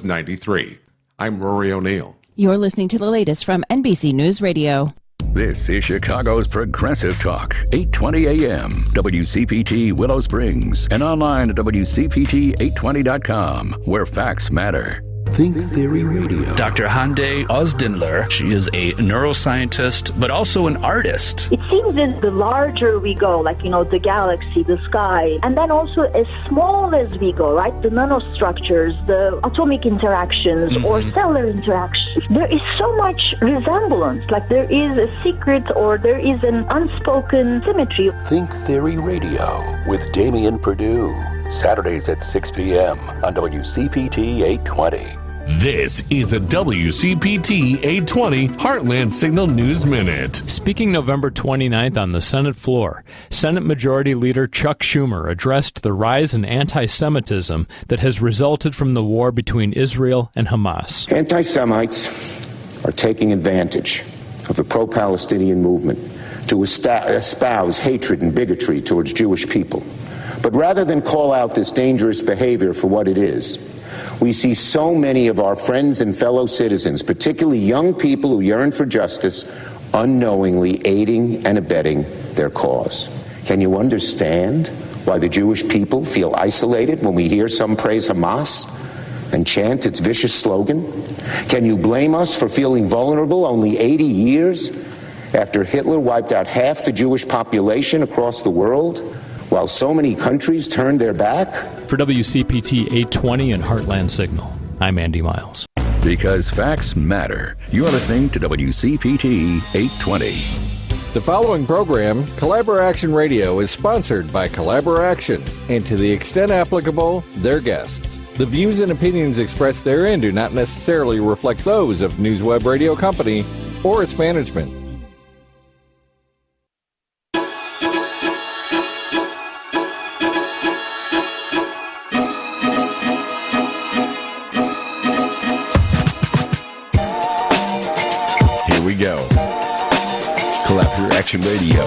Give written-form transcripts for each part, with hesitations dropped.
93. I'm Rory O'Neill. You're listening to the latest from NBC News Radio. This is Chicago's Progressive Talk, 820 AM, WCPT Willow Springs, and online at WCPT820.com, where facts matter. Think Theory Radio. Dr. Hande Ozdinler, she is a neuroscientist, but also an artist. It seems that the larger we go, like, the galaxy, the sky, and then also as small as we go, right? The nanostructures, the atomic interactions or cellular interactions, there is so much resemblance, like there is a secret or there is an unspoken symmetry. Think Theory Radio with Damian Perdue. Saturdays at 6 p.m. on WCPT 820. This is a WCPT 820 Heartland Signal News Minute. Speaking November 29th on the Senate floor, Senate Majority Leader Chuck Schumer addressed the rise in anti-Semitism that has resulted from the war between Israel and Hamas. Anti-Semites are taking advantage of the pro-Palestinian movement to espouse hatred and bigotry towards Jewish people. But rather than call out this dangerous behavior for what it is, we see so many of our friends and fellow citizens, particularly young people who yearn for justice, unknowingly aiding and abetting their cause. Can you understand why the Jewish people feel isolated when we hear some praise Hamas and chant its vicious slogan? Can you blame us for feeling vulnerable only 80 years after Hitler wiped out half the Jewish population across the world? While so many countries turned their back? For WCPT 820 and Heartland Signal, I'm Andy Miles. Because facts matter. You're listening to WCPT 820. The following program, Collaboraction Radio, is sponsored by Collaboraction, and to the extent applicable, their guests. The views and opinions expressed therein do not necessarily reflect those of NewsWeb Radio Company or its management. We go. Collaboraction Radio.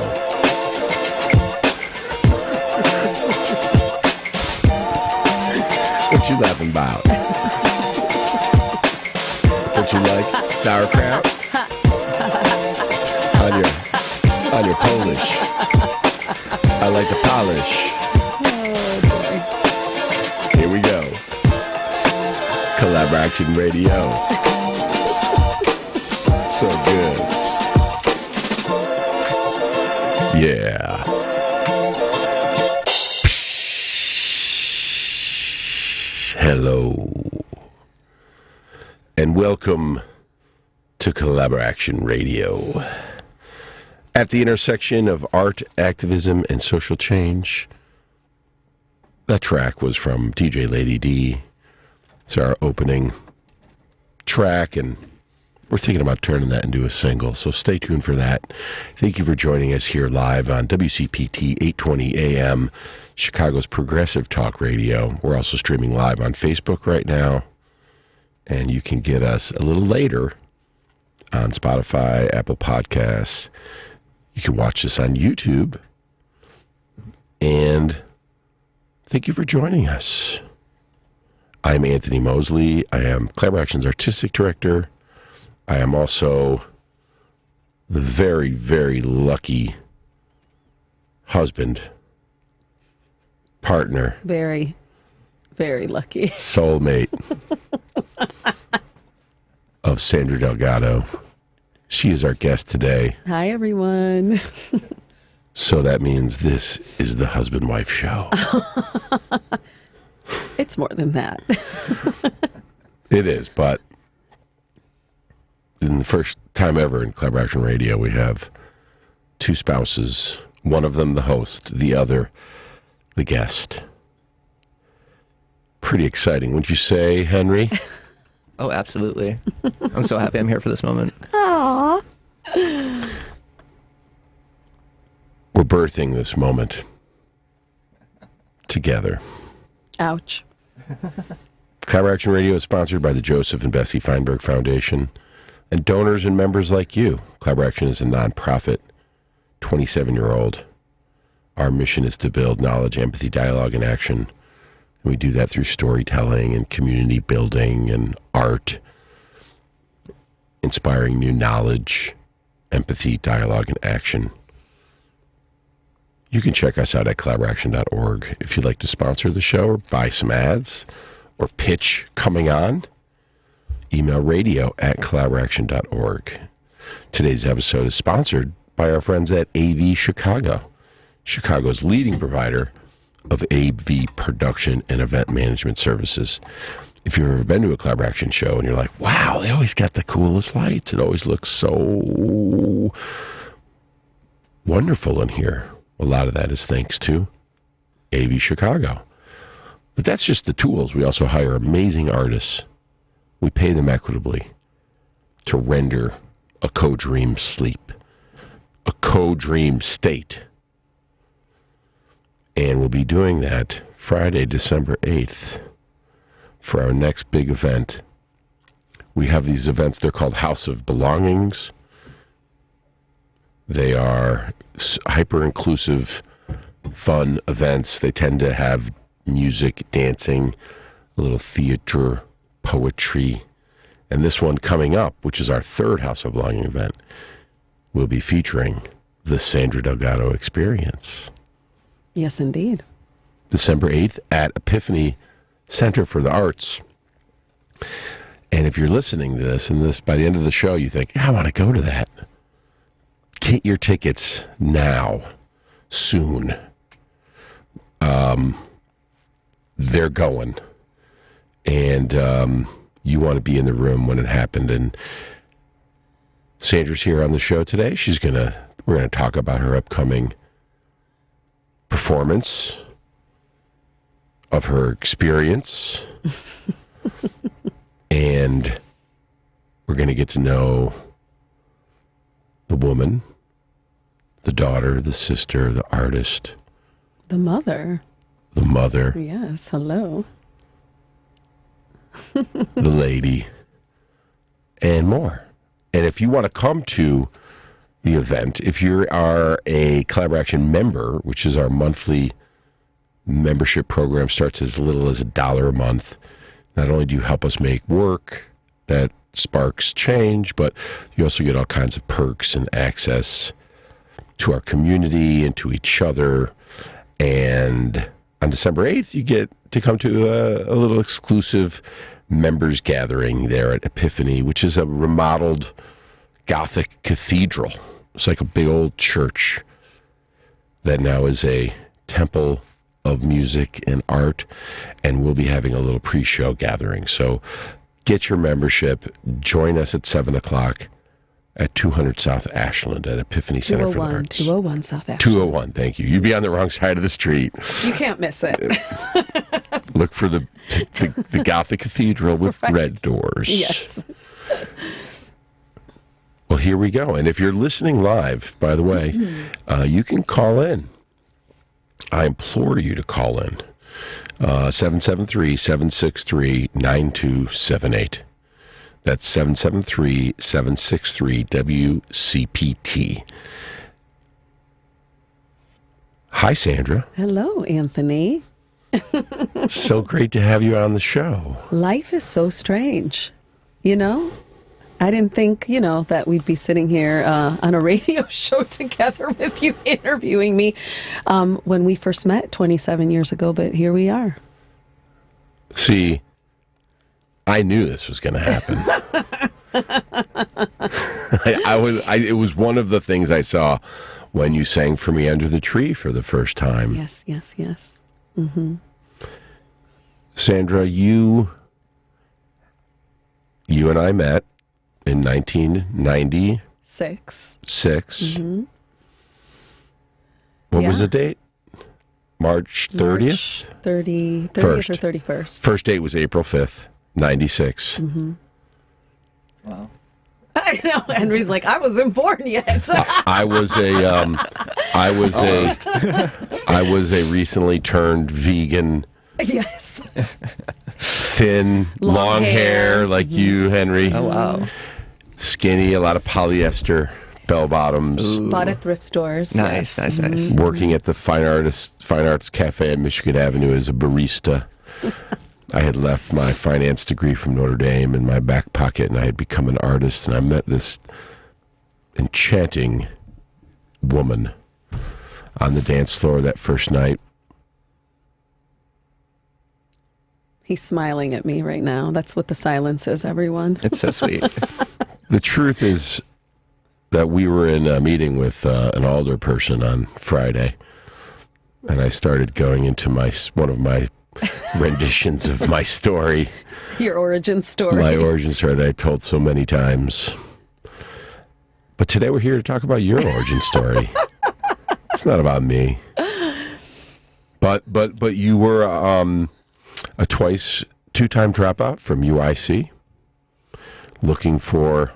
What you laughing about? What you like? Sauerkraut? On your Polish. I like the polish. Oh, boy. Here we go. Collaboraction Radio. So good. Yeah. Hello. And welcome to Collaboraction Radio. At the intersection of art, activism, and social change. That track was from DJ Lady D. It's our opening track, and we're thinking about turning that into a single, so stay tuned for that. Thank you for joining us here live on WCPT 820 AM, Chicago's Progressive Talk Radio. We're also streaming live on Facebook right now, and you can get us a little later on Spotify, Apple Podcasts. You can watch this on YouTube, and thank you for joining us. I'm Anthony Mosley. I am Collaboration's Artistic Director. I am also the very, very lucky husband, partner. Very, very lucky. Soulmate of Sandra Delgado. She is our guest today. Hi, everyone. So that means this is the husband-wife show. It's more than that. It is, but in the first time ever in Collaboration Radio, we have two spouses, one of them the host, the other the guest. Pretty exciting, wouldn't you say, Henry? Oh, absolutely. I'm so happy I'm here for this moment. Aww. We're birthing this moment together. Ouch. Collaboration Radio is sponsored by the Joseph and Bessie Feinberg Foundation and donors and members like you. Collaboration is a nonprofit, 27-year-old. Our mission is to build knowledge, empathy, dialogue, and action And we do that through storytelling and community building and art, inspiring new knowledge, empathy, dialogue, and action. You can check us out at collaboraction.org. If you'd like to sponsor the show or buy some ads or pitch coming on, email radio@collaboraction.org. Today's episode is sponsored by our friends at AV Chicago, Chicago's leading provider of AV production and event management services. If you've ever been to a Collaboraction show and you're like, wow, they always got the coolest lights. It always looks so wonderful in here. A lot of that is thanks to AV Chicago. But that's just the tools. We also hire amazing artists. We pay them equitably to render a co-dream sleep, a co-dream state. And we'll be doing that Friday, December 8th for our next big event. We have these events, they're called House of Belongings. They are hyper-inclusive, fun events. They tend to have music, dancing, a little theater, poetry. And this one coming up, which is our third House of Belonging event, will be featuring the Sandra Delgado Experience. Yes, indeed. December 8th at Epiphany Center for the Arts. And if you're listening to this, and this by the end of the show, you think, I want to go to that. Get your tickets now, soon. They're going. And you want to be in the room when it happened. And Sandra's here on the show today. We're gonna talk about her upcoming performance of her experience. And we're going to get to know the woman, the daughter, the sister, the artist. The mother. The mother. Yes, hello. The lady. And more. And if you want to come to the event, if you are a Collaboration member, which is our monthly membership program, starts as little as $1 a month. Not only do you help us make work that sparks change, but you also get all kinds of perks and access to our community and to each other. And on December 8th, you get to come to a little exclusive members gathering there at Epiphany, which is a remodeled Gothic cathedral. It's like a big old church that now is a temple of music and art, and we'll be having a little pre-show gathering. So get your membership. Join us at 7 o'clock at 200 South Ashland at Epiphany Center for the Arts. 201 South Ashland. 201, thank you. You'd be on the wrong side of the street. You can't miss it. Look for the Gothic cathedral with red doors. Yes. Well, here we go. And if you're listening live, by the way, you can call in. I implore you to call in. 773-763-9278. That's 773-763-WCPT. Hi, Sandra. Hello, Anthony. So great to have you on the show. Life is so strange, you know? I didn't think, that we'd be sitting here on a radio show together with you interviewing me when we first met 27 years ago, but here we are. See, I knew this was going to happen. It was one of the things I saw when you sang For Me Under the Tree for the first time. Yes. Mm-hmm. Sandra, you and I met in 1996. Mm-hmm. What was the date? March 30th? 30th First. or 31st. First date was April 5th, 96. Mm-hmm. Wow. I know. Henry's like, I wasn't born yet. I was a recently turned vegan. Yes. Thin, long hair like you, Henry. Oh, wow. Skinny, a lot of polyester bell bottoms. Bought at thrift stores. Nice. Working at the Fine Arts Cafe at Michigan Avenue as a barista. I had left my finance degree from Notre Dame in my back pocket, and I had become an artist, and I met this enchanting woman on the dance floor that first night. He's smiling at me right now. That's what the silence is, everyone. It's so sweet. The truth is that we were in a meeting with an alder person on Friday, and I started going into one of my renditions of my story. Your origin story. My origin story that I told so many times. But today we're here to talk about your origin story. It's not about me. But you were a two-time dropout from UIC, looking for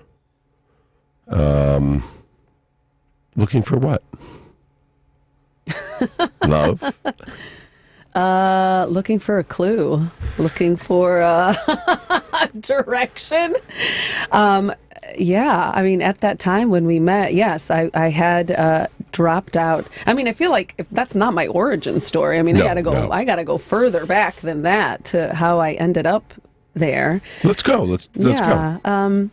what? Love? Looking for a clue. Looking for direction. Yeah, I mean, at that time when we met, yes, I had dropped out. I mean, I feel like if that's not my origin story. I mean, I gotta go further back than that to how I ended up there. Let's go. Let's go.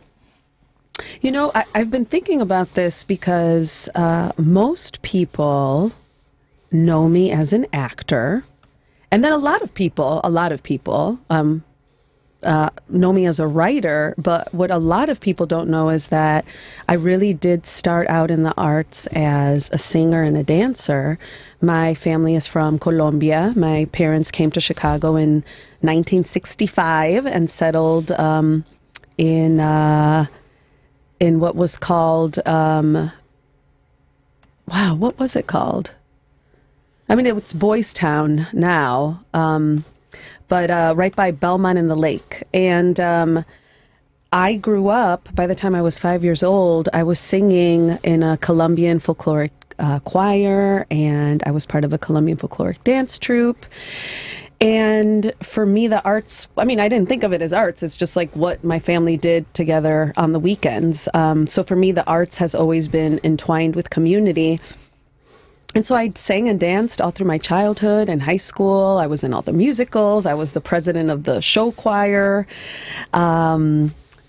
You know, I've been thinking about this because most people know me as an actor, and then a lot of people know me as a writer, but what a lot of people don't know is that I really did start out in the arts as a singer and a dancer. My family is from Colombia. My parents came to Chicago in 1965 and settled in what was called, what was it called? I mean, it's Boys Town now, but right by Belmont and the Lake. And I grew up, by the time I was 5 years old, I was singing in a Colombian folkloric choir, and I was part of a Colombian folkloric dance troupe. And for me, the arts, I mean, I didn't think of it as arts. It's just like what my family did together on the weekends. So for me, the arts has always been entwined with community. And so I sang and danced all through my childhood and high school. I was in all the musicals. I was the president of the show choir.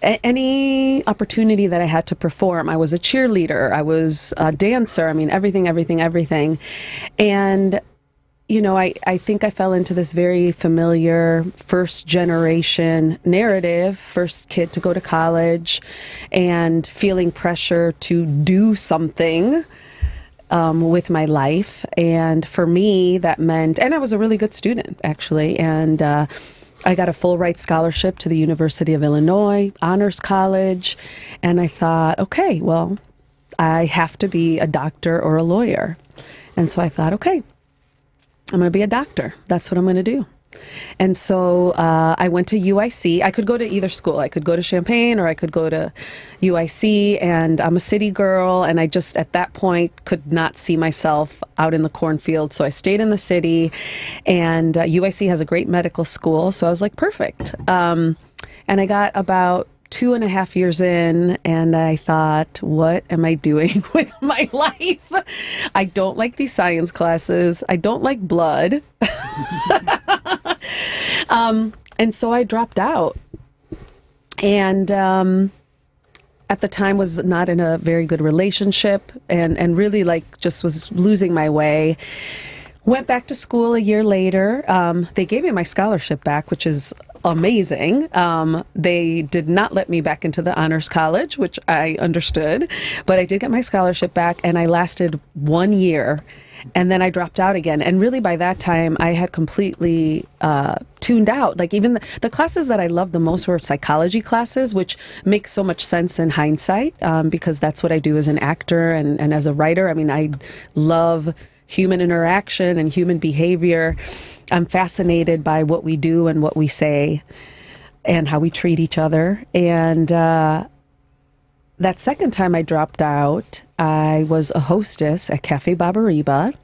Any opportunity that I had to perform, I was a cheerleader. I was a dancer. I mean, everything. And, you know, I think I fell into this very familiar first generation narrative, first kid to go to college and feeling pressure to do something with my life. And for me, that meant, and I was a really good student, actually, and I got a full ride scholarship to the University of Illinois, honors college, and I thought, okay, well, I have to be a doctor or a lawyer. And so I thought, okay, I'm going to be a doctor. That's what I'm going to do. And so I went to UIC. I could go to either school. I could go to Champaign or I could go to UIC, and I'm a city girl, and I just at that point could not see myself out in the cornfield. So I stayed in the city, and UIC has a great medical school. So I was like, perfect. And I got about 2.5 years in, and I thought, what am I doing with my life? I don't like these science classes. I don't like blood. And so I dropped out. And at the time was not in a very good relationship, and really like just was losing my way. Went back to school a year later. They gave me my scholarship back, which is amazing. They did not let me back into the honors college, which I understood, but I did get my scholarship back, and I lasted 1 year, and then I dropped out again. And really by that time, I had completely tuned out. Like even the classes that I loved the most were psychology classes, which makes so much sense in hindsight, because that's what I do as an actor and as a writer. I mean, I love human interaction and human behavior. I'm fascinated by what we do and what we say and how we treat each other. And that second time I dropped out, I was a hostess at Cafe Babariba.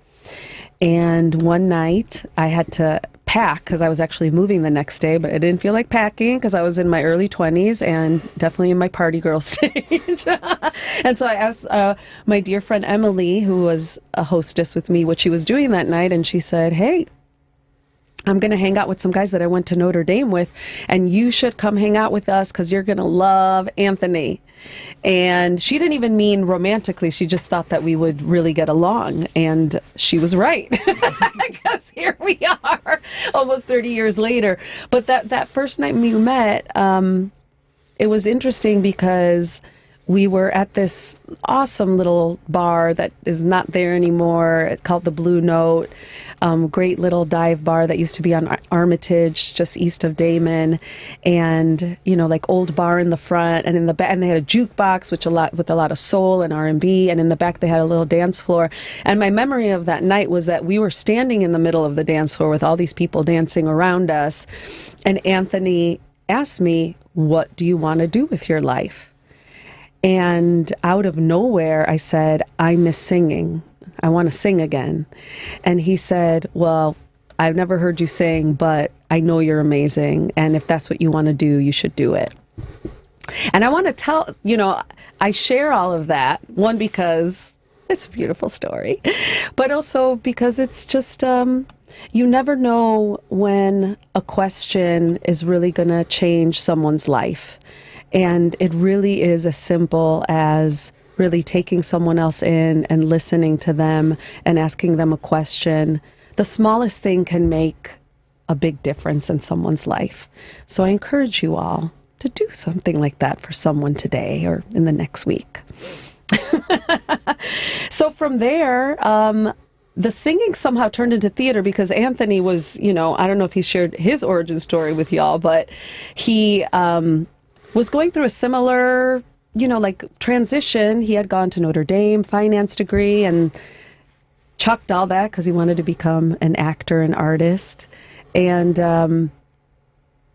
And one night I had to pack because I was actually moving the next day, but I didn't feel like packing because I was in my early 20s and definitely in my party girl stage. And so I asked my dear friend Emily, who was a hostess with me, what she was doing that night. And she said, hey, I'm going to hang out with some guys that I went to Notre Dame with, and you should come hang out with us because you're going to love Anthony. And she didn't even mean romantically. She just thought that we would really get along. And she was right, because here we are almost 30 years later. But that first night we met, it was interesting because we were at this awesome little bar that is not there anymore, called the Blue Note. Great little dive bar that used to be on Armitage, just east of Damon, and like old bar in the front, and in the back, and they had a jukebox with a lot of soul and R&B, and in the back they had a little dance floor. And my memory of that night was that we were standing in the middle of the dance floor with all these people dancing around us, and Anthony asked me, "What do you want to do with your life?" And out of nowhere, I said, "I miss singing. I want to sing again." And he said, "Well, I've never heard you sing, but I know you're amazing. And if that's what you want to do, you should do it." And I want to tell, I share all of that. One, because it's a beautiful story, but also because it's just, you never know when a question is really going to change someone's life. And it really is as simple as really taking someone else in and listening to them and asking them a question. The smallest thing can make a big difference in someone's life. So I encourage you all to do something like that for someone today or in the next week. So from there, the singing somehow turned into theater because Anthony was, I don't know if he shared his origin story with y'all, but he was going through a similar, transition. He had gone to Notre Dame, finance degree, and chucked all that because he wanted to become an actor and artist. And do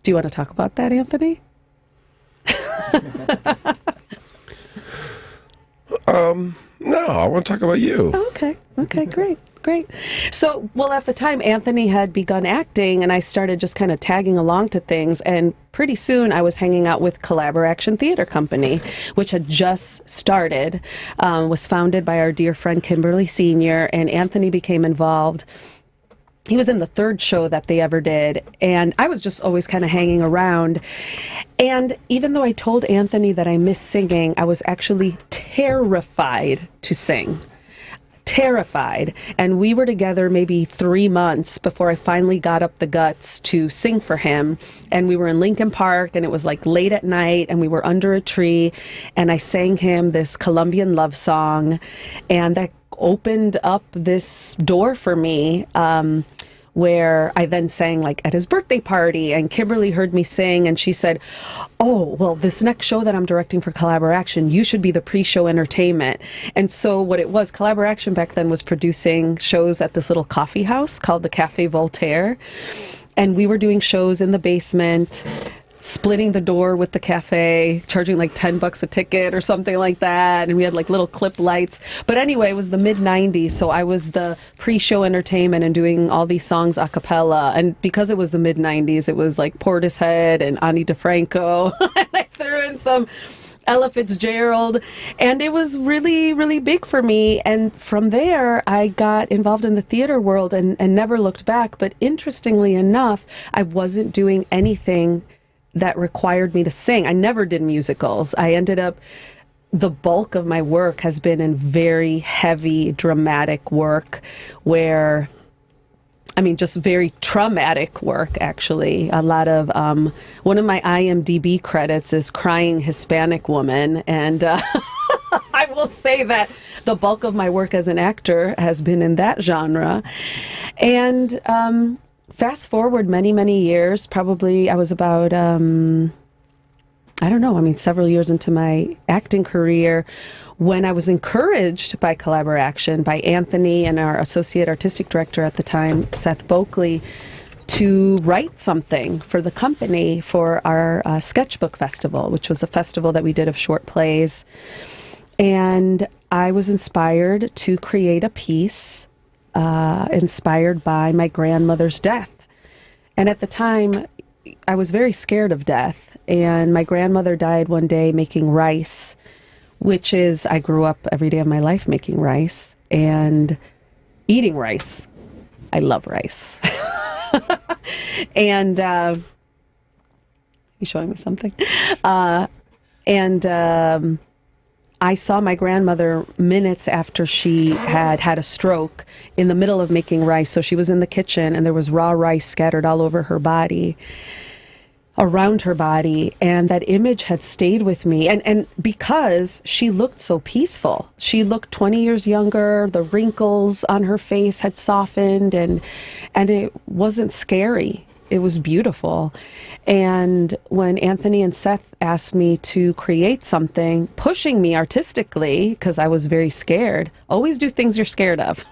you want to talk about that, Anthony? No, I want to talk about you. Okay, great. So, at the time, Anthony had begun acting, and I started just kind of tagging along to things, and pretty soon I was hanging out with Collaboraction Theater Company, which had just started, was founded by our dear friend Kimberly Sr., and Anthony became involved. He was in the third show that they ever did, and I was just always kind of hanging around. And even though I told Anthony that I miss singing, I was actually terrified to sing. Terrified. And we were together maybe 3 months before I finally got up the guts to sing for him. And we were in Lincoln Park, and it was like late at night, and we were under a tree, and I sang him this Colombian love song, and that opened up this door for me, where I then sang like at his birthday party, and Kimberly heard me sing, and she said, "Oh, well, this next show that I'm directing for Collaboration, you should be the pre-show entertainment." And so what it was, Collaboration back then was producing shows at this little coffee house called the Café Voltaire, and we were doing shows in the basement, splitting the door with the cafe, charging like $10 a ticket or something like that. And we had like little clip lights. But anyway, it was the mid-90s. So I was the pre-show entertainment and doing all these songs a cappella. And because it was the mid-90s, it was like Portishead and Ani DeFranco. And I threw in some Ella Fitzgerald. And it was really, really big for me. And from there, I got involved in the theater world and never looked back. But interestingly enough, I wasn't doing anything that required me to sing. I never did musicals. I ended up, the bulk of my work has been in very heavy, dramatic work where, just very traumatic work, actually. A lot of, one of my IMDb credits is Crying Hispanic Woman, and I will say that the bulk of my work as an actor has been in that genre. And fast forward many, many years, probably I was about, several years into my acting career when I was encouraged by Collaboration, by Anthony and our associate artistic director at the time, Seth Boakley, to write something for the company for our sketchbook festival, which was a festival that we did of short plays. And I was inspired to create a piece inspired by my grandmother's death. And at the time, I was very scared of death. And my grandmother died one day making rice, which is, I grew up every day of my life making rice and eating rice. I love rice. And he's showing me something. I saw my grandmother minutes after she had a stroke in the middle of making rice. So she was in the kitchen and there was raw rice scattered all over her body, around her body. And that image had stayed with me. And because she looked so peaceful, she looked 20 years younger, the wrinkles on her face had softened and it wasn't scary. It was beautiful. And when Anthony and Seth asked me to create something, pushing me artistically, because I was very scared, always do things you're scared of.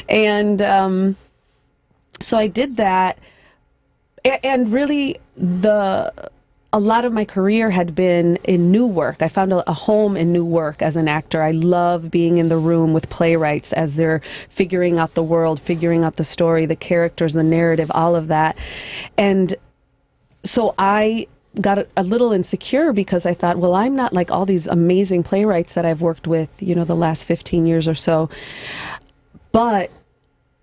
And so I did that. And really, a lot of my career had been in new work. I found a home in new work as an actor. I love being in the room with playwrights as they're figuring out the world, figuring out the story, the characters, the narrative, all of that. And so I got a little insecure because I thought, well, I'm not like all these amazing playwrights that I've worked with, the last 15 years or so. But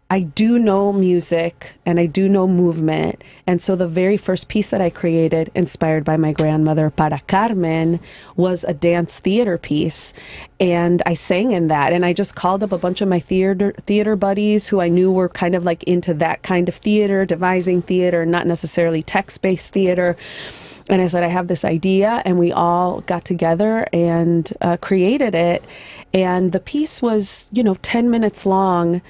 I do know music and I do know movement. And so the very first piece that I created, inspired by my grandmother, Para Carmen, was a dance theater piece. And I sang in that. And I just called up a bunch of my theater buddies who I knew were kind of like into that kind of theater, devising theater, not necessarily text-based theater. And I said, I have this idea. And we all got together and created it. And the piece was, 10 minutes long.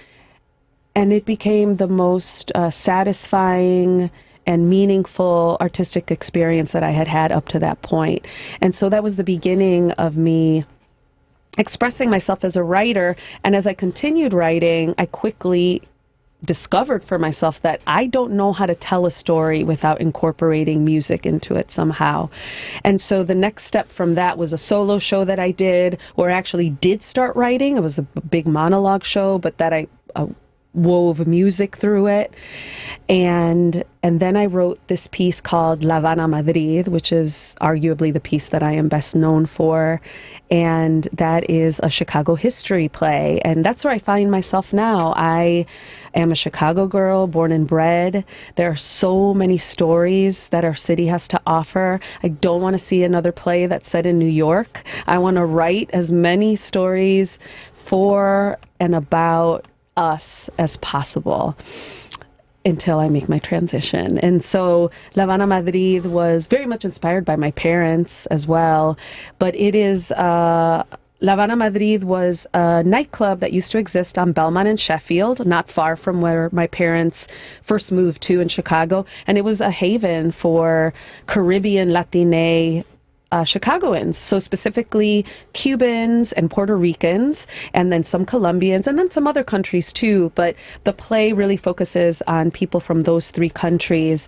And it became the most satisfying and meaningful artistic experience that I had had up to that point. And so that was the beginning of me expressing myself as a writer. And as I continued writing, I quickly discovered for myself that I don't know how to tell a story without incorporating music into it somehow. And so the next step from that was a solo show that I did, where I actually did start writing. It was a big monologue show, but that I wove music through it. And then I wrote this piece called La Habana Madrid, which is arguably the piece that I am best known for. And that is a Chicago history play. And that's where I find myself now. I am a Chicago girl, born and bred. There are so many stories that our city has to offer. I don't want to see another play that's set in New York. I want to write as many stories for and about us as possible until I make my transition. And so La Habana Madrid was very much inspired by my parents as well. But it is, La Habana Madrid was a nightclub that used to exist on Belmont and Sheffield, not far from where my parents first moved to in Chicago. And it was a haven for Caribbean Latine Chicagoans, so specifically Cubans and Puerto Ricans, and then some Colombians, and then some other countries too. But the play really focuses on people from those three countries.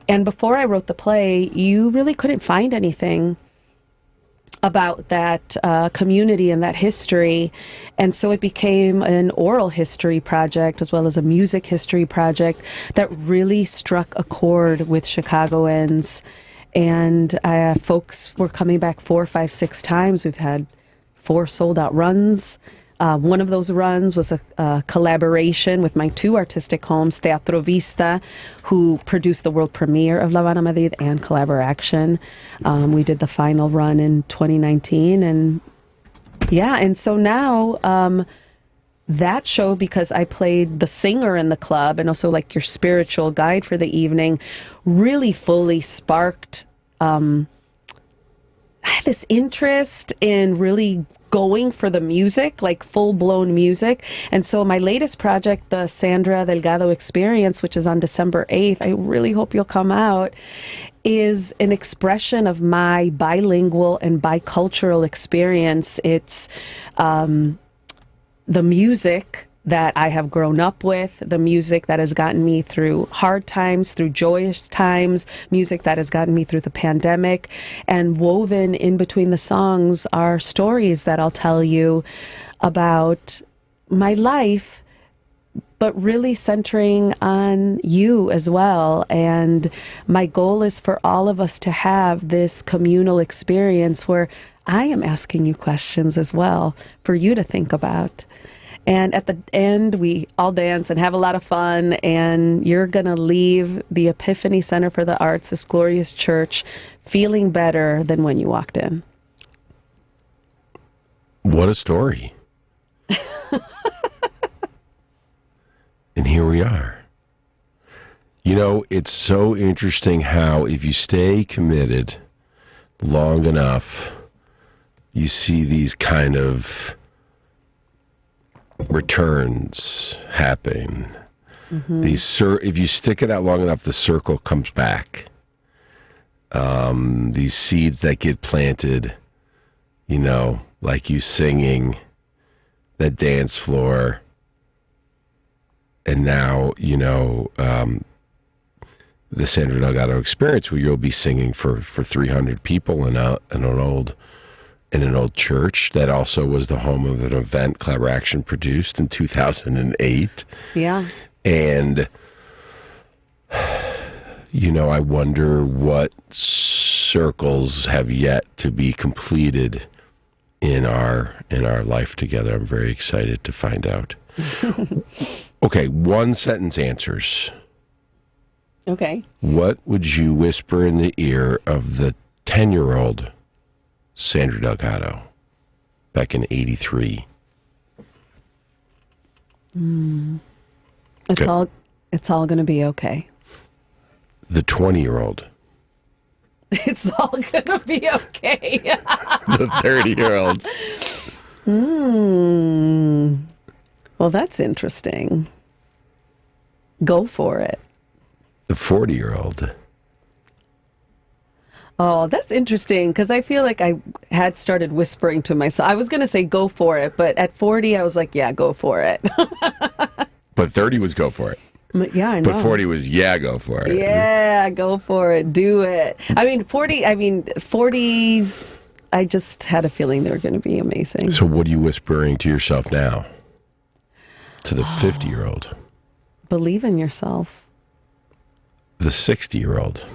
And before I wrote the play, you really couldn't find anything about that community and that history. And so it became an oral history project as well as a music history project that really struck a chord with Chicagoans. And folks were coming back 4, 5, 6 times. We've had 4 sold-out runs. One of those runs was a collaboration with my 2 artistic homes, Teatro Vista, who produced the world premiere of La Habana Madrid, and Collaboraction. We did the final run in 2019. And so now that show, because I played the singer in the club and also like your spiritual guide for the evening, really fully sparked this interest in really going for the music, like full-blown music. And so my latest project, the Sandra Delgado Experience, which is on December 8th, I really hope you'll come out, is an expression of my bilingual and bicultural experience. It's the music that I have grown up with, the music that has gotten me through hard times, through joyous times, music that has gotten me through the pandemic. And woven in between the songs are stories that I'll tell you about my life, but really centering on you as well. And my goal is for all of us to have this communal experience where I am asking you questions as well for you to think about. And at the end, we all dance and have a lot of fun. And you're going to leave the Epiphany Center for the Arts, this glorious church, feeling better than when you walked in. What a story. And here we are. You know, it's so interesting how if you stay committed long enough, you see these kind of returns happen. If you stick it out long enough, the circle comes back. These seeds that get planted, you know, like you singing, that dance floor, and now, you know, the Sandra Delgado experience where you'll be singing for 300 people in an old church that also was the home of an event Collaboraction produced in 2008. Yeah. And, you know, I wonder what circles have yet to be completed in our life together. I'm very excited to find out. Okay, one sentence answers. Okay. What would you whisper in the ear of the 10-year-old Sandra Delgado back in 83? It's all going to be okay. The 20-year-old. It's all going to be okay. The 30-year-old. Well, that's interesting. Go for it. The 40-year-old. Oh, that's interesting, because I feel like I had started whispering to myself. I was going to say go for it, but at 40, I was like, yeah, go for it. But 30 was go for it. Yeah, I know. But 40 was, yeah, go for it. Yeah, go for it. Do it. 40s, I just had a feeling they were going to be amazing. So what are you whispering to yourself now? To the 50-year-old? Believe in yourself. The 60-year-old?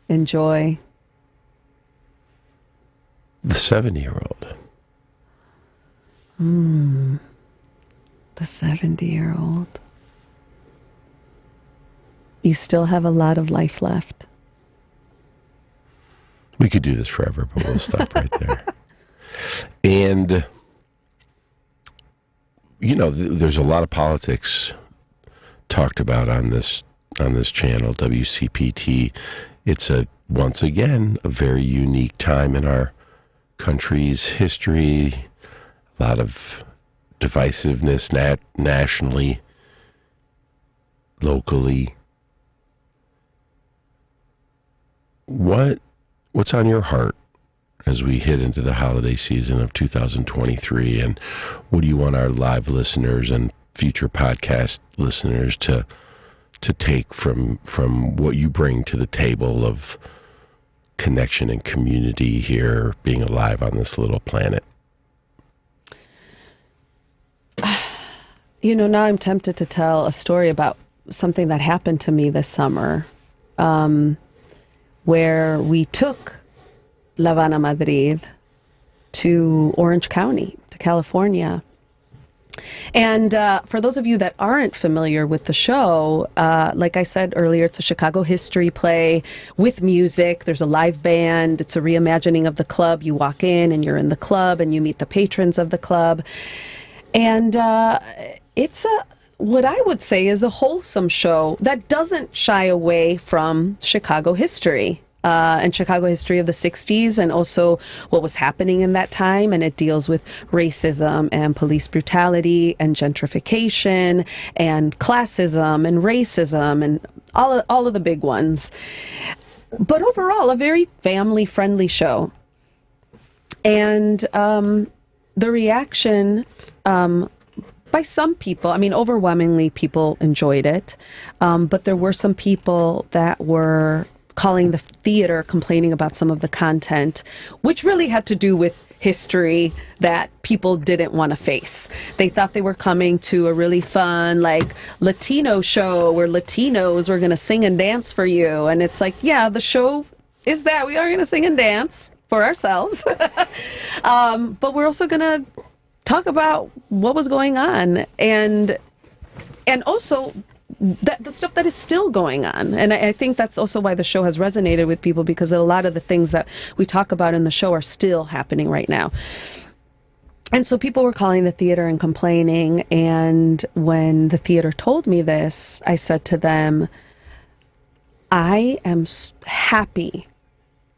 Enjoy. The 70-year-old? The 70-year-old. You still have a lot of life left. We could do this forever, but we'll stop right there. And, you know, there's a lot of politics talked about on this channel, WCPT. It's once again a very unique time in our country's history. A lot of divisiveness nationally, locally. What's on your heart as we hit into the holiday season of 2023, and what do you want our live listeners and future podcast listeners to take from what you bring to the table of connection and community here, being alive on this little planet? You know, now I'm tempted to tell a story about something that happened to me this summer, where we took La Habana Madrid to Orange County, to California. And for those of you that aren't familiar with the show, like I said earlier, it's a Chicago history play with music. There's a live band. It's a reimagining of the club. You walk in and you're in the club and you meet the patrons of the club. And it's what I would say is a wholesome show that doesn't shy away from Chicago history. And Chicago history of the 60s, and also what was happening in that time. And it deals with racism and police brutality and gentrification and classism and racism and all of the big ones. But overall, a very family-friendly show. And the reaction by some people, I mean, overwhelmingly people enjoyed it. But there were some people that were calling the theater, complaining about some of the content, which really had to do with history that people didn't want to face. They thought they were coming to a really fun, like, Latino show where Latinos were going to sing and dance for you. And it's like, yeah, the show is that we are going to sing and dance for ourselves. But we're also going to talk about what was going on, and also the stuff that is still going on. And I think that's also why the show has resonated with people, because a lot of the things that we talk about in the show are still happening right now. And so people were calling the theater and complaining. And when the theater told me this, I said to them, I am happy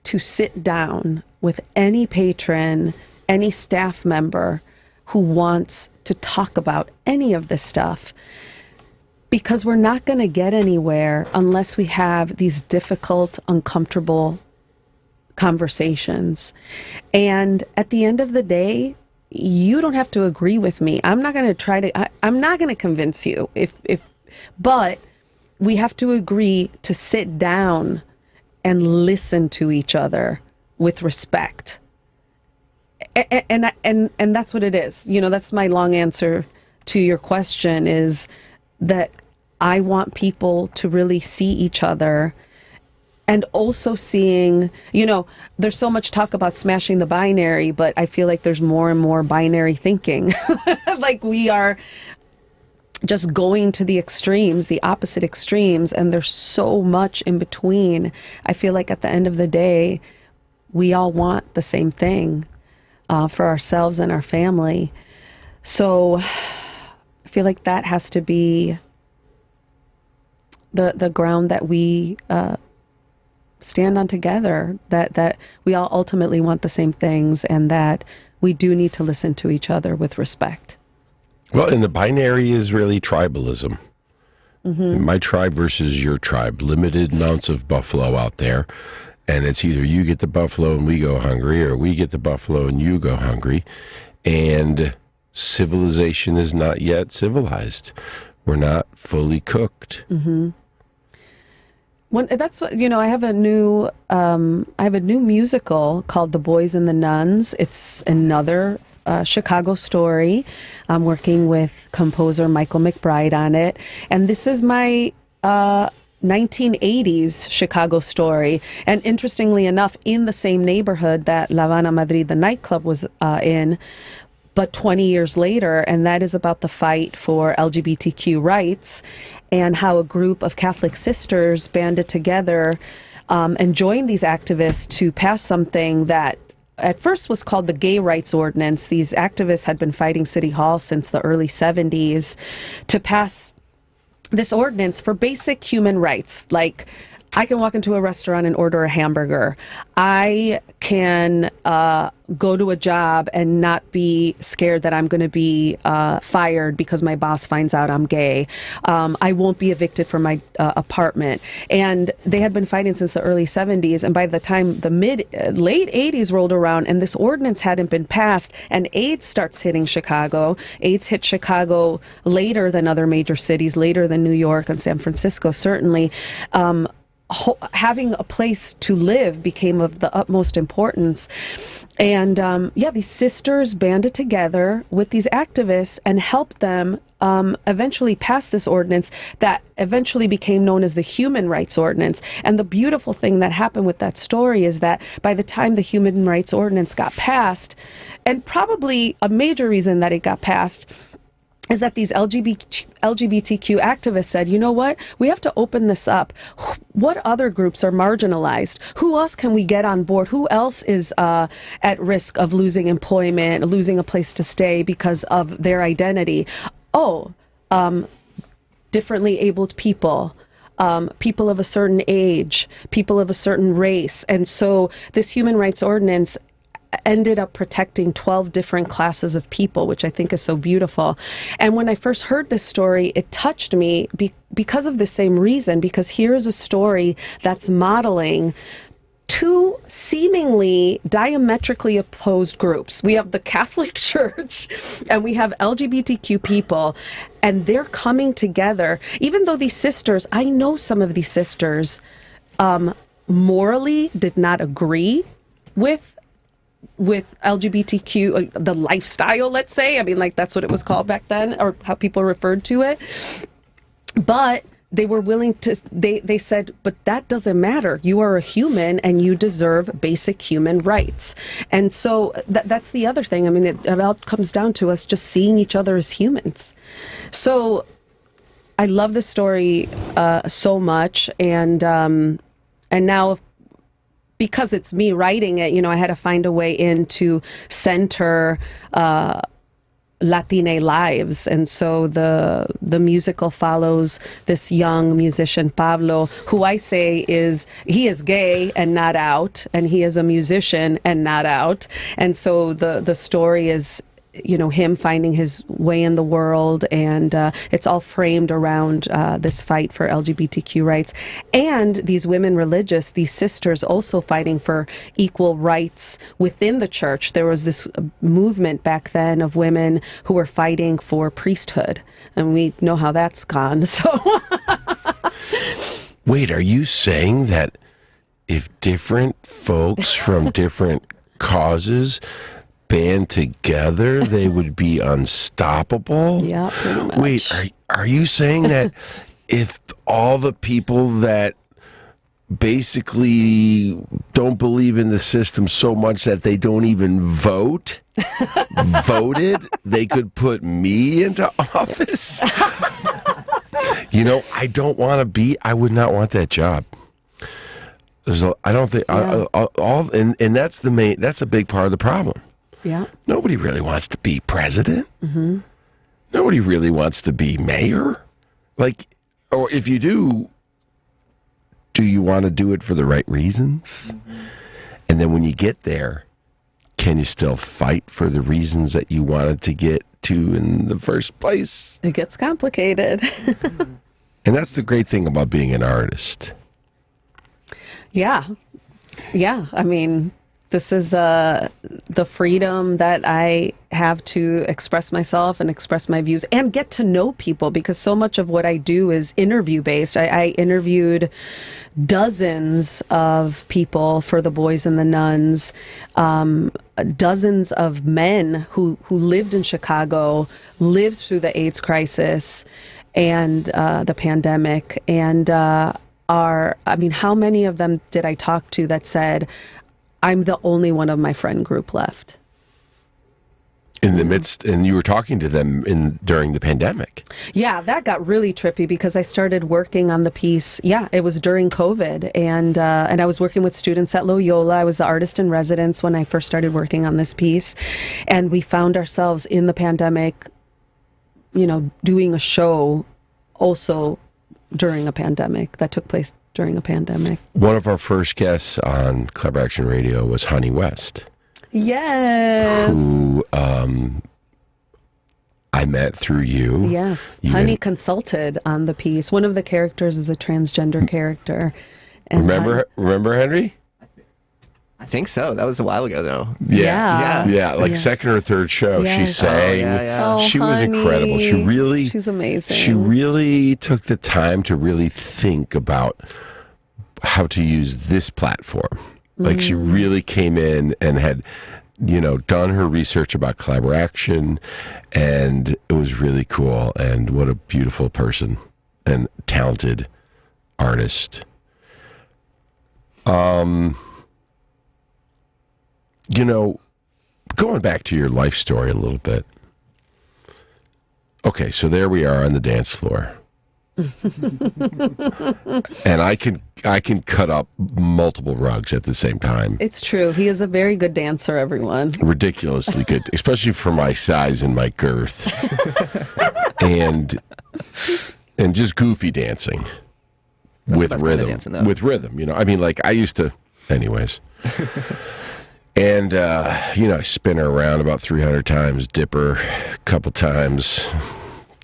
to sit down with any patron, any staff member who wants to talk about any of this stuff, because we're not going to get anywhere unless we have these difficult, uncomfortable conversations. And at the end of the day, you don't have to agree with me. I'm not going to I'm not going to convince you, but we have to agree to sit down and listen to each other with respect. And that's what it is. You know, that's my long answer to your question, is that I want people to really see each other, and also seeing, you know, there's so much talk about smashing the binary, but I feel like there's more and more binary thinking. Like we are just going to the extremes, the opposite extremes, and there's so much in between. I feel like at the end of the day, we all want the same thing for ourselves and our family. So I feel like that has to be the ground that we stand on together, that we all ultimately want the same things, and that we do need to listen to each other with respect. Well, and the binary is really tribalism. Mm-hmm. My tribe versus your tribe. Limited amounts of buffalo out there, and it's either you get the buffalo and we go hungry, or we get the buffalo and you go hungry. And civilization is not yet civilized. We're not fully cooked. Mm-hmm. That's what, you know, I have a new musical called The Boys and the Nuns. It's another Chicago story. I'm working with composer Michael McBride on it, and this is my 1980s Chicago story. And interestingly enough, in the same neighborhood that La Habana Madrid, the nightclub, was in, but 20 years later, and that is about the fight for LGBTQ rights, and how a group of Catholic sisters banded together and joined these activists to pass something that at first was called the Gay Rights Ordinance. These activists had been fighting City Hall since the early 70s to pass this ordinance for basic human rights, like I can walk into a restaurant and order a hamburger. I can go to a job and not be scared that I'm going to be fired because my boss finds out I'm gay. I won't be evicted from my apartment. And they had been fighting since the early 70s. And by the time the late 80s rolled around and this ordinance hadn't been passed, and AIDS starts hitting Chicago. AIDS hit Chicago later than other major cities, later than New York and San Francisco, certainly. Having a place to live became of the utmost importance. And these sisters banded together with these activists and helped them eventually pass this ordinance that eventually became known as the Human Rights Ordinance. And the beautiful thing that happened with that story is that by the time the Human Rights Ordinance got passed, and probably a major reason that it got passed, is that these LGBTQ activists said, you know what, we have to open this up. What other groups are marginalized? Who else can we get on board? Who else is at risk of losing employment, losing a place to stay because of their identity? Differently abled people. People of a certain age, people of a certain race. And so this Human Rights Ordinance ended up protecting 12 different classes of people, which I think is so beautiful. And when I first heard this story, it touched me because of the same reason, because here is a story that's modeling two seemingly diametrically opposed groups. We have the Catholic Church and we have LGBTQ people, and they're coming together. Even though these sisters, I know some of these sisters morally did not agree with LGBTQ, the lifestyle, let's say. I mean, like, that's what it was called back then, or how people referred to it. But they were willing to, they said, but that doesn't matter. You are a human and you deserve basic human rights. And so that's the other thing. I mean, it all comes down to us just seeing each other as humans. So I love the story so much. And now, because it's me writing it, I had to find a way in to center Latina lives, and so the musical follows this young musician Pablo, who I say he is gay and not out, and he is a musician and not out, and so the story is him finding his way in the world, and it's all framed around this fight for LGBTQ rights, and these women religious, these sisters also fighting for equal rights within the church. There was this movement back then of women who were fighting for priesthood, and we know how that's gone. So, wait, are you saying that if different folks from different causes band together, they would be unstoppable? Yeah, pretty much. Wait, are you saying that if all the people that basically don't believe in the system so much that they don't even voted, they could put me into office? I would not want that job. I don't think, and that's a big part of the problem. Yeah. Nobody really wants to be president. Mm-hmm. Nobody really wants to be mayor. Or if you do you want to do it for the right reasons? Mm-hmm. And then when you get there, can you still fight for the reasons that you wanted to get to in the first place? It gets complicated. And that's the great thing about being an artist. Yeah. I mean, this is the freedom that I have to express myself and express my views and get to know people, because so much of what I do is interview based. I interviewed dozens of people for The Boys and the Nuns, dozens of men who lived in Chicago, lived through the AIDS crisis and the pandemic, and how many of them did I talk to that said, I'm the only one of my friend group left? In the midst, and you were talking to them during the pandemic. Yeah, that got really trippy because I started working on the piece. Yeah, it was during COVID, and I was working with students at Loyola. I was the artist in residence when I first started working on this piece, and we found ourselves in the pandemic, doing a show also during a pandemic that took place during a pandemic. One of our first guests on Collaboraction Radio was Honey West. Yes. Who I met through you. Yes. Honey consulted on the piece. One of the characters is a transgender character. And remember Henry? I think so. That was a while ago, though. Yeah. Second or third show, she sang. Oh, she was Honey. incredible. She's amazing. She really took the time to really think about how to use this platform. Like, she really came in and had, done her research about Collaboraction, and it was really cool. And what a beautiful person and talented artist. Going back to your life story a little bit. Okay, so there we are on the dance floor. And I can cut up multiple rugs at the same time. It's true. He is a very good dancer, everyone. Ridiculously good, especially for my size and my girth. and just goofy dancing with rhythm. With rhythm, I used to, anyways. And, I spin her around about 300 times, dip her a couple times,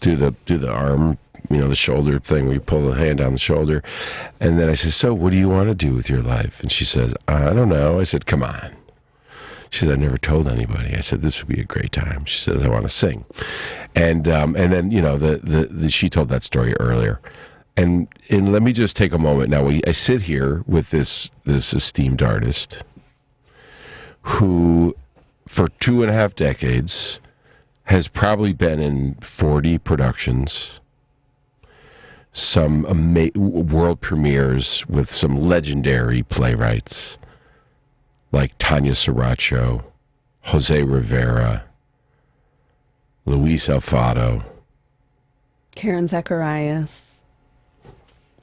do the arm, the shoulder thing where you pull the hand down the shoulder. And then I said, so what do you want to do with your life? And she says, I don't know. I said, come on. She said, I never told anybody. I said, this would be a great time. She said, I want to sing. And then, she told that story earlier. And let me just take a moment. Now, I sit here with this esteemed artist who, for 2.5 decades, has probably been in 40 productions, some world premieres with some legendary playwrights like Tanya Saracho, Jose Rivera, Luis Alfaro, Karen Zacharias,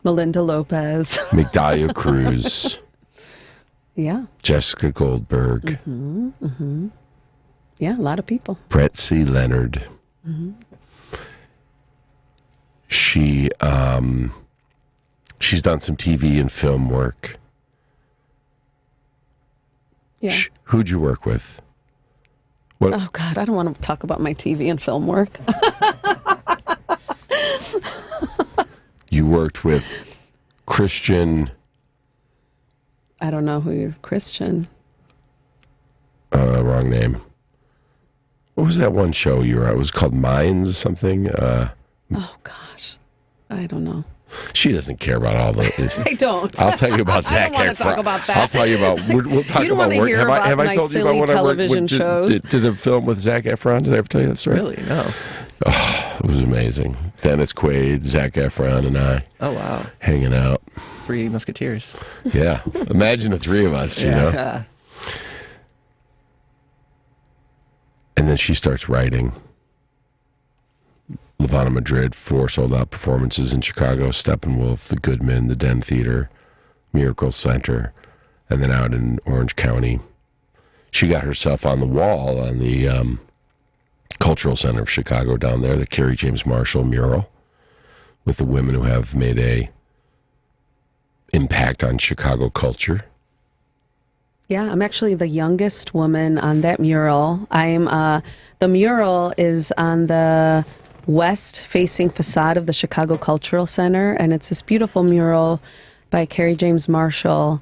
Melinda Lopez, Migdalia Cruz, yeah, Jessica Goldberg, yeah, a lot of people. Brett C. Leonard. She's done some TV and film work. Yeah. Who'd you work with? What? Oh God, I don't want to talk about my TV and film work. You worked with Christian. I don't know who you're Christian. Wrong name. What was that one show you were at? It was called Minds something. Oh gosh, I don't know. She doesn't care about all the. I don't. I'll tell you about Zac Efron. I don't want to talk about that. I'll tell you about. We'll talk you don't about want to work. hear Have I told you about when I worked? television shows? Did a film with Zac Efron? Did I ever tell you that story? Really? No. Oh, it was amazing. Dennis Quaid, Zac Efron, and I. Oh wow. Hanging out. 3 Musketeers. Yeah. Imagine the three of us. You know. Yeah. And then she starts writing. Levana Madrid, 4 sold-out performances in Chicago, Steppenwolf, the Goodman, the Den Theater, Miracle Center, and then out in Orange County. She got herself on the wall on the Cultural Center of Chicago down there, the Carrie James Marshall mural, with the women who have made a impact on Chicago culture. Yeah, I'm actually the youngest woman on that mural. The mural is on the west-facing facade of the Chicago Cultural Center, and it's this beautiful mural by Carrie James Marshall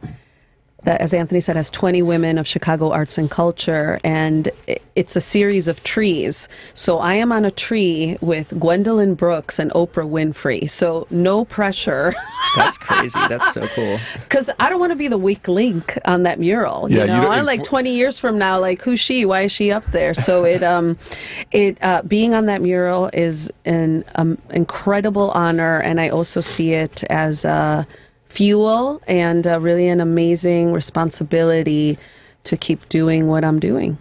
that, as Anthony said, has 20 women of Chicago arts and culture, and it's a series of trees. So I am on a tree with Gwendolyn Brooks and Oprah Winfrey, so no pressure. That's crazy. That's so cool. Because I don't want to be the weak link on that mural. You know, I'm like 20 years from now, like, who's she? Why is she up there? So being on that mural is an incredible honor, and I also see it as fuel and really an amazing responsibility to keep doing what I'm doing.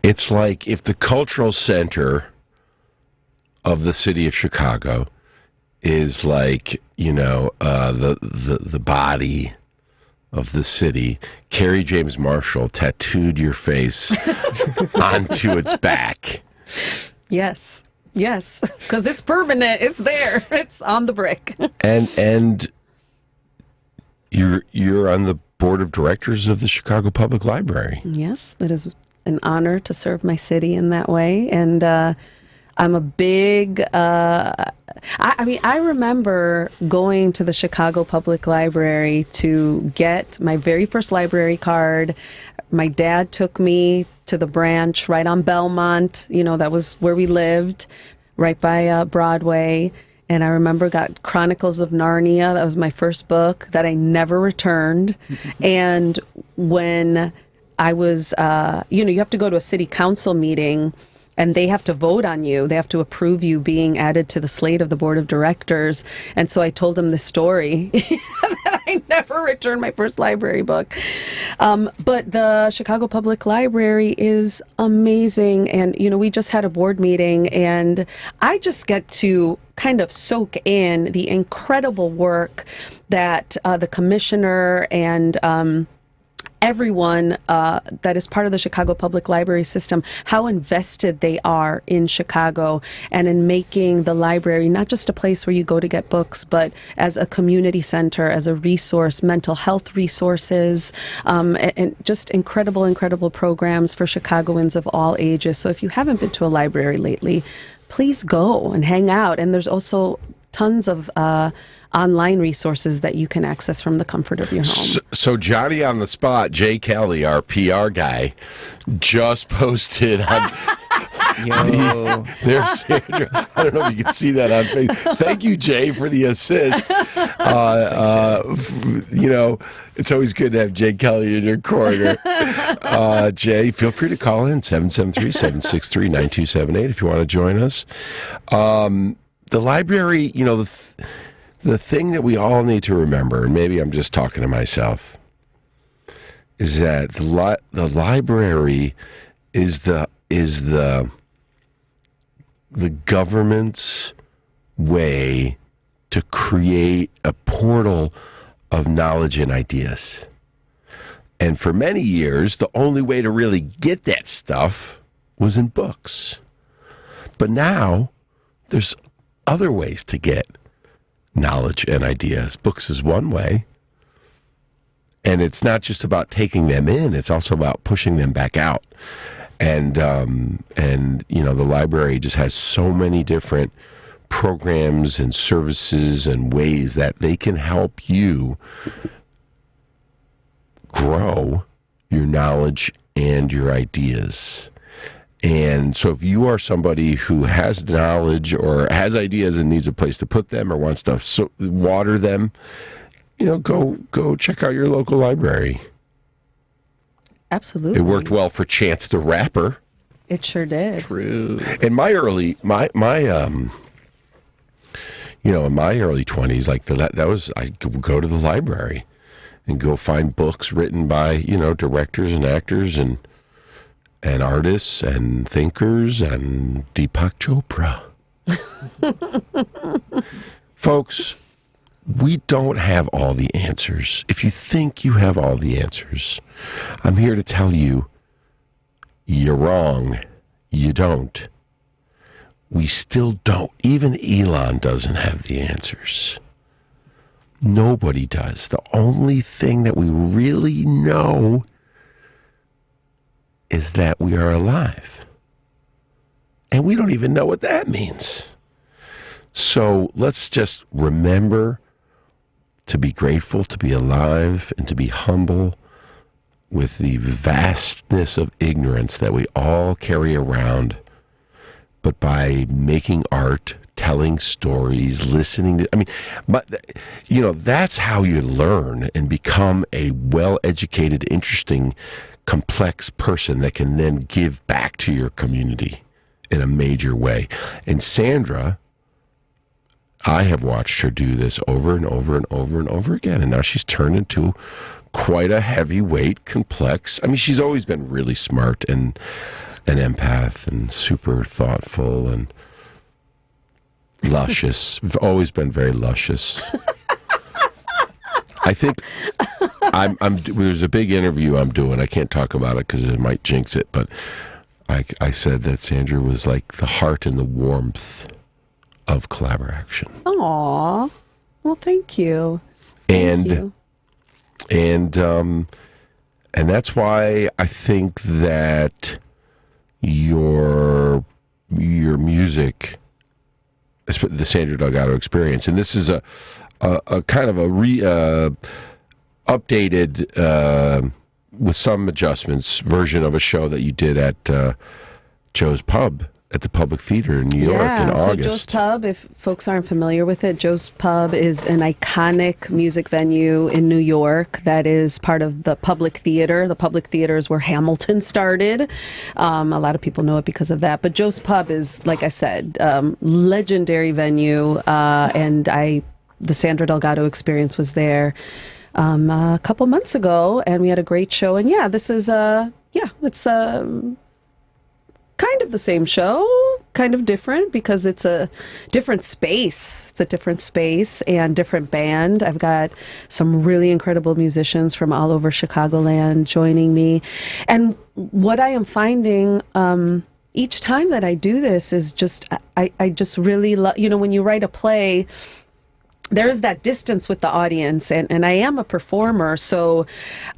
It's like if the cultural center of the city of Chicago is like, you know, the body of the city, Carrie James Marshall tattooed your face onto its back. Yes, because it's permanent. It's there. It's on the brick. And you're on the board of directors of the Chicago Public Library. Yes, it is an honor to serve my city in that way, and I'm a big. I remember going to the Chicago Public Library to get my very first library card. My dad took me to the branch right on Belmont. You know, that was where we lived, right by Broadway. And I remember got Chronicles of Narnia. That was my first book that I never returned. And when I was, you have to go to a city council meeting and they have to vote on you. They have to approve you being added to the slate of the board of directors. And so I told them this story that I never returned my first library book. But the Chicago Public Library is amazing. And, we just had a board meeting and I just get to kind of soak in the incredible work that the commissioner and everyone that is part of the Chicago Public Library system, how invested they are in Chicago and in making the library not just a place where you go to get books, but as a community center, as a resource, mental health resources, and just incredible programs for Chicagoans of all ages. So if you haven't been to a library lately, please go and hang out. And there's also tons of online resources that you can access from the comfort of your home. So Johnny on the spot, Jay Kelly, our PR guy, just posted on... There's Sandra. I don't know if you can see that on Facebook. Thank you, Jay, for the assist. It's always good to have Jay Kelly in your corner. Jay, feel free to call in 773-763-9278 if you want to join us. The library, the thing that we all need to remember, and maybe I'm just talking to myself, is that the library is the government's way to create a portal of knowledge and ideas. And for many years, the only way to really get that stuff was in books. But now, there's other ways to get knowledge and ideas. Books is one way. And it's not just about taking them in, it's also about pushing them back out. And you know, the library just has so many different programs and services and ways that they can help you grow your knowledge and your ideas. And so if you are somebody who has knowledge or has ideas and needs a place to put them or wants to water them, you know, go check out your local library. Absolutely. It worked well for Chance the Rapper. It sure did. True. In my early, in my early 20s, like that was, I could go to the library and go find books written by, you know, directors and actors and artists and thinkers and Deepak Chopra. Folks, we don't have all the answers. If you think you have all the answers, I'm here to tell you, you're wrong. You don't. We still don't. Even Elon doesn't have the answers. Nobody does. The only thing that we really know is that we are alive. And we don't even know what that means. So let's just remember to be grateful, to be alive, and to be humble with the vastness of ignorance that we all carry around. But by making art, telling stories, listening to, you know, that's how you learn and become a well-educated, interesting, complex person that can then give back to your community in a major way. And Sandra, I have watched her do this over and over and over and over again, and now she's turned into quite a heavyweight, complex. I mean, she's always been really smart and an empath and super thoughtful and luscious. We've always been very luscious. I think there's a big interview I'm doing. I can't talk about it because it might jinx it, but I said that Sandra was like the heart and the warmth of Collaboraction. Aw, well, thank you. And that's why I think that your music, the Sandra Delgado Experience, and this is a kind of a updated with some adjustments version of a show that you did at Joe's Pub at the Public Theater in New York in August. So Joe's Pub, if folks aren't familiar with it, Joe's Pub is an iconic music venue in New York that is part of the Public Theater. The Public Theater is where Hamilton started. A lot of people know it because of that. But Joe's Pub is, like I said, legendary venue, and the Sandra Delgado Experience was there a couple months ago, and we had a great show. And yeah, this is it's kind of the same show, kind of different because it's a different space. It's a different space and different band. I've got some really incredible musicians from all over Chicagoland joining me. And what I am finding each time that I do this is just, I just really love, you know, when you write a play, there's that distance with the audience, and I am a performer, so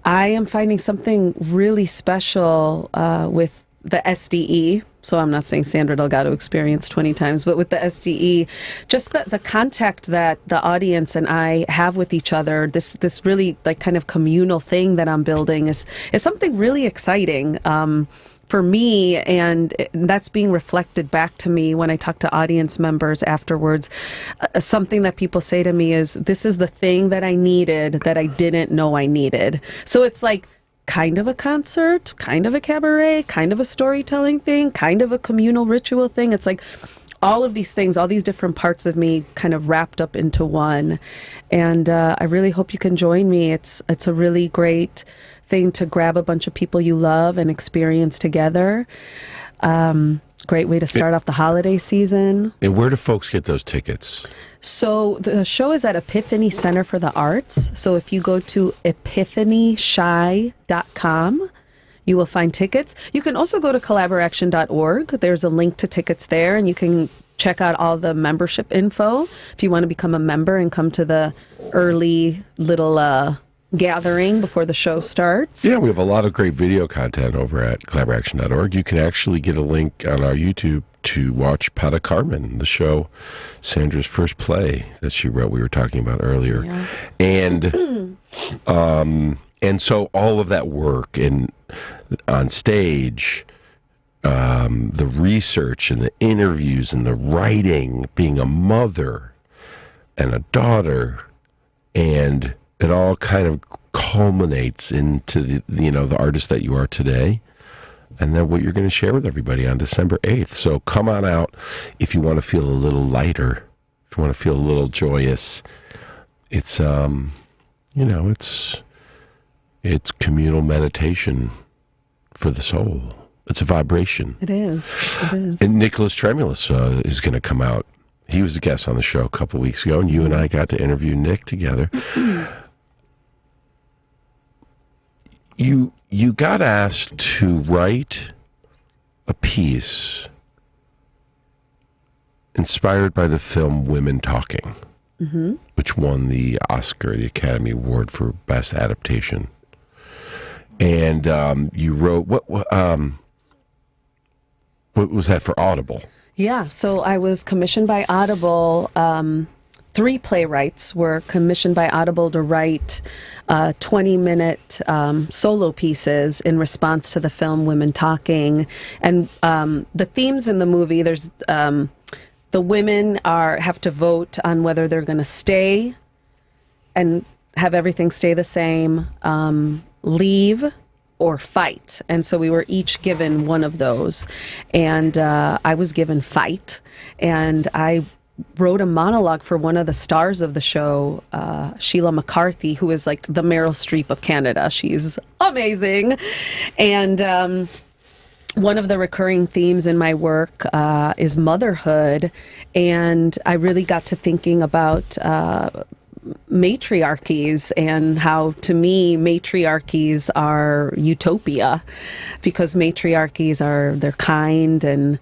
I am finding something really special with the SDE. So I'm not saying Sandra Delgado Experience 20 times, but with the SDE, just the contact that the audience and I have with each other, this really like kind of communal thing that I'm building is something really exciting for me, and that's being reflected back to me when I talk to audience members afterwards. Something that people say to me is, this is the thing that I needed that I didn't know I needed. So it's like kind of a concert, kind of a cabaret, kind of a storytelling thing, kind of a communal ritual thing. It's like all of these things, all these different parts of me kind of wrapped up into one. And I really hope you can join me. It's a really great thing to grab a bunch of people you love and experience together. Great way to start off the holiday season. And where do folks get those tickets? So the show is at Epiphany Center for the Arts. So if you go to epiphanyshy.com, you will find tickets. You can also go to collaboraction.org. There's a link to tickets there, and you can check out all the membership info if you want to become a member and come to the early little gathering before the show starts. Yeah, we have a lot of great video content over at collaboraction.org. You can actually get a link on our YouTube to watch Para Carmen, the show, Sandra's first play that she wrote, we were talking about earlier. Yeah. And so all of that work on stage, the research and the interviews and the writing, being a mother and a daughter, and it all kind of culminates into the artist that you are today, and then what you're going to share with everybody on December 8th. So come on out if you want to feel a little lighter, if you want to feel a little joyous. It's it's communal meditation for the soul. It's a vibration. It is. It is. And Nicholas Tremulous is going to come out. He was a guest on the show a couple weeks ago, and you and I got to interview Nick together. You got asked to write a piece inspired by the film Women Talking, which won the Oscar, the Academy Award for Best Adaptation. And you wrote, what was that for Audible? Yeah, so I was commissioned by Audible. 3 playwrights were commissioned by Audible to write 20-minute solo pieces in response to the film Women Talking. And the themes in the movie, there's the women have to vote on whether they're going to stay and have everything stay the same, leave, or fight. And so we were each given one of those. And I was given fight. And I wrote a monologue for one of the stars of the show, Sheila McCarthy, who is like the Meryl Streep of Canada. She's amazing. And one of the recurring themes in my work is motherhood. And I really got to thinking about matriarchies and how, to me, matriarchies are utopia, because matriarchies they're kind and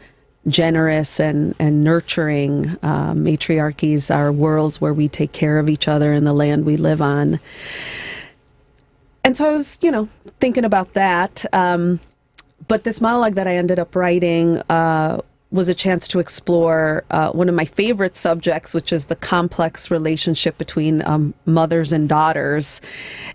generous and nurturing. Matriarchies are worlds where we take care of each other in the land we live on. And so I was, thinking about that. But this monologue that I ended up writing was a chance to explore one of my favorite subjects, which is the complex relationship between mothers and daughters.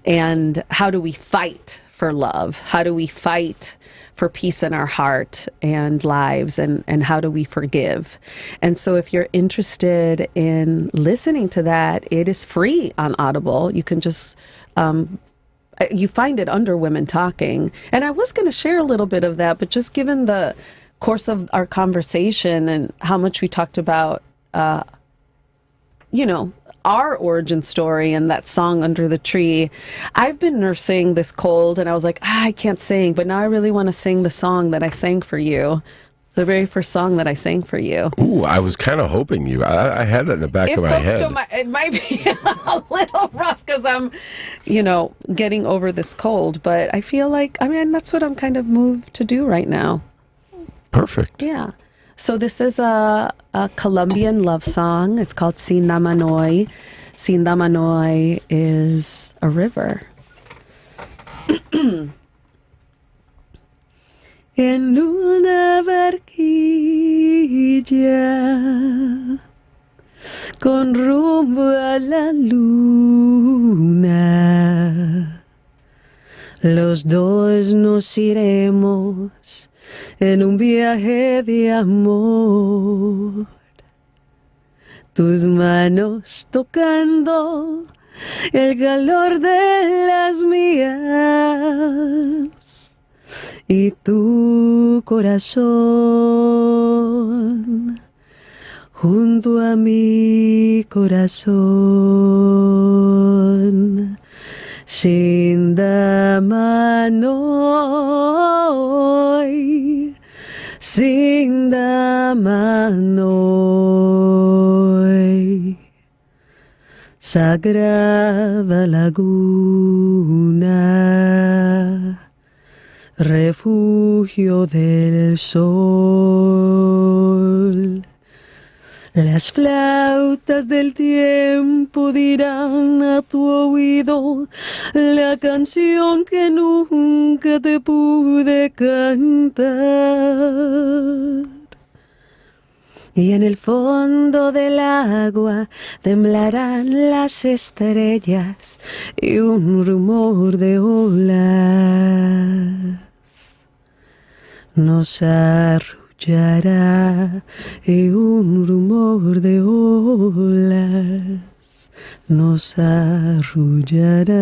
And how do we fight for love? How do we fight for peace in our heart and lives? And how do we forgive? And so if you're interested in listening to that, it is free on Audible. You can just... you find it under Women Talking. And I was going to share a little bit of that, but just given the course of our conversation and how much we talked about, our origin story and that song Under the Tree, I've been nursing this cold, and I was like, I can't sing, but now I really want to sing the song that I sang for you. The very first song that I sang for you. Ooh, I was kind of hoping you. I had that in the back of my head. It might be a little rough because I'm, getting over this cold. But I feel like, that's what I'm kind of moved to do right now. Perfect. Yeah. So this is a Colombian love song. It's called Sindamanoy. Sindamanoy is a river. En una barquilla con rumbo a la luna, los dos nos iremos en un viaje de amor, tus manos tocando el calor de las mías y tu corazón junto a mi corazón. Sindamanoi, Sindamanoi, Sagrada laguna, refugio del sol. Las flautas del tiempo dirán a tu oído la canción que nunca te pude cantar. Y en el fondo del agua temblarán las estrellas y un rumor de olas nos arrullará, y un rumor de olas nos arrullará.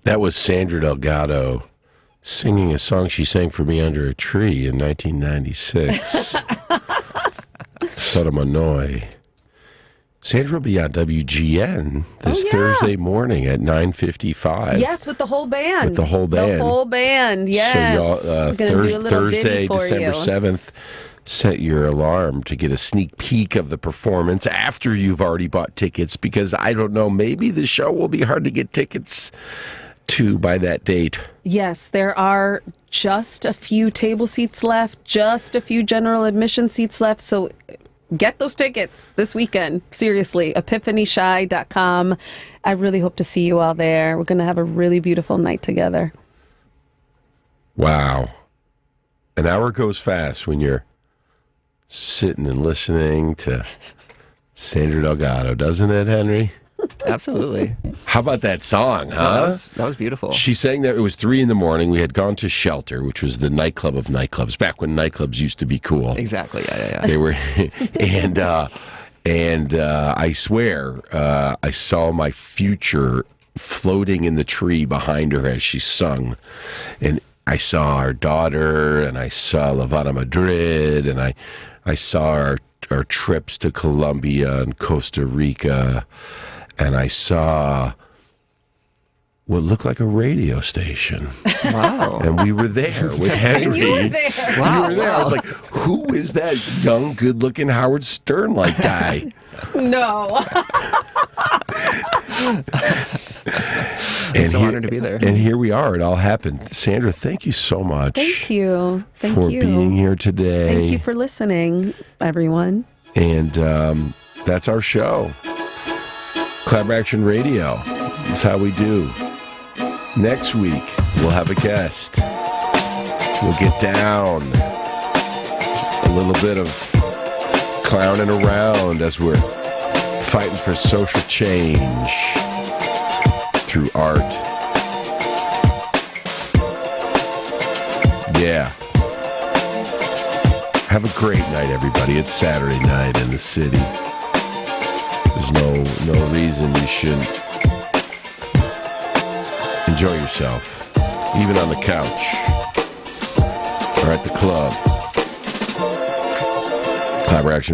That was Sandra Delgado singing a song she sang for me under a tree in 1996. Sotomanoi. Sandra will be on WGN this Thursday morning at 9:55. Yes, with the whole band. With the whole band. The whole band, yes. So y'all, Thursday, December 7th, set your alarm to get a sneak peek of the performance after you've already bought tickets, because I don't know, maybe the show will be hard to get tickets to by that date. Yes, there are just a few table seats left, just a few general admission seats left, so get those tickets this weekend. Seriously, epiphanyshy.com. I really hope to see you all there. We're going to have a really beautiful night together. Wow. An hour goes fast when you're sitting and listening to Sandra Delgado, doesn't it, Henry? Absolutely. How about that song, huh? That was beautiful. She sang that. It was 3 a.m. We had gone to Shelter, which was the nightclub of nightclubs, back when nightclubs used to be cool. Exactly, yeah. They were, and I swear, I saw my future floating in the tree behind her as she sung. And I saw our daughter, and I saw La Habana, Madrid, and I saw our trips to Colombia and Costa Rica. And I saw what looked like a radio station. Wow. And we were there with Henry. You were there. Wow. We were there. I was like, who is that young, good-looking Howard Stern-like guy? No. I'm so honored to be there. And here we are. It all happened. Sandra, thank you so much. Thank you. Thank for you. being here today. Thank you for listening, everyone. And that's our show. Collaboration Radio. That's how we do. Next week, we'll have a guest. We'll get down a little bit of clowning around as we're fighting for social change through art. Yeah. Have a great night, everybody. It's Saturday night in the city. There's no reason you shouldn't enjoy yourself, even on the couch or at the club. Collaboration